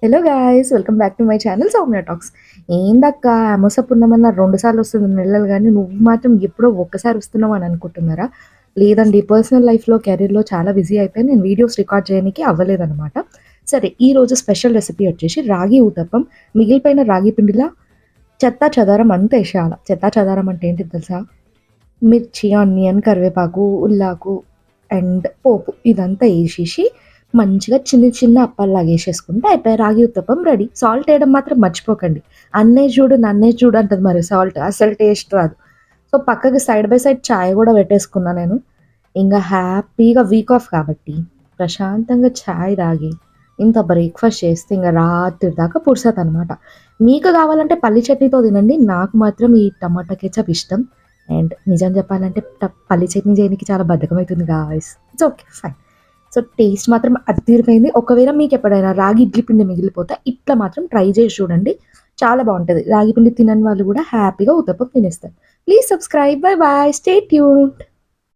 Hello guys, welcome back to my channel Soumya talks. ఏందక్క అమోస పున్నమన్న 2 సార్లు వస్తుంది నెలలు కానీ నువ్వు మాత్రం ఎప్పుడో ఒక్కసారి వస్తున్నావు అని అనుకుంటున్నారా? లేదండి, పర్సనల్ లైఫ్‌లో, కెరీర్‌లో చాలా బిజీ అయిపోయి నేను వీడియోస్ రికార్డ్ చేయనీకి అవ్వలేదనమాట. సరే, ఈరోజు స్పెషల్ రెసిపీ వచ్చేసి రాగి ఊతప్పం. మిగిలిపోయిన రాగి పిండిలా చెత్తా చెదారం అంతా ఏసేయాల. చెత్తా చెదారం అంటే ఏంటిది తెలుసా? మిర్చి, ఆనియన్, కరివేపాకు, ఉల్లాకు అండ్ పోపు ఇదంతా ఏసేసి మంచిగా చిన్న చిన్న అప్పాల్లాగా ఏసేసుకుంటే అయిపాయే, రాగి ఉత్తప్పం రెడీ. సాల్ట్ ఏయడం మాత్రం మర్చిపోకండి. అన్నేసి చూడు నన్నేసి చూడు అంటది మరి సాల్ట్. అస్సలు టేస్ట్ రాదు. సో, పక్కకి సైడ్ బై సైడ్ చాయ్ గూడా పెట్టేసుకున్నా నేను. ఇంగ హ్యాపీగా వీక్ ఆఫ్ కాబట్టి ప్రశాంతంగా చాయ్ తాగి, ఇంత బ్రేక్‌ఫాస్ట్ చేస్తే ఇంగ రాత్రి దాకా పుర్సతనమాట. మీకు గావాలంటే పల్లి చట్నీతో తినండి. నాకు మాత్రం ఈ టమాటా కెచప్ ఇష్టం. అండ్ నిజం చెప్పాలంటే పల్లి చట్నీ చేయనీకి చాలా బద్ధకమైతుంది guys. It's okay, fine. So, taste మాత్రం అద్దిరిపోయింది. ఒకవేళ మీకెప్పుడైనా రాగి ఇడ్లీ పిండి మిగిలిపోతే ఇట్లా మాత్రం ట్రై చేసి చూడండి. చాలా బావుంటది. రాగి పిండి తినని వాళ్ళు గూడా హ్యాపీగా ఉత్తప్పం తినేస్తారు. Please subscribe. By by. Stay tuned.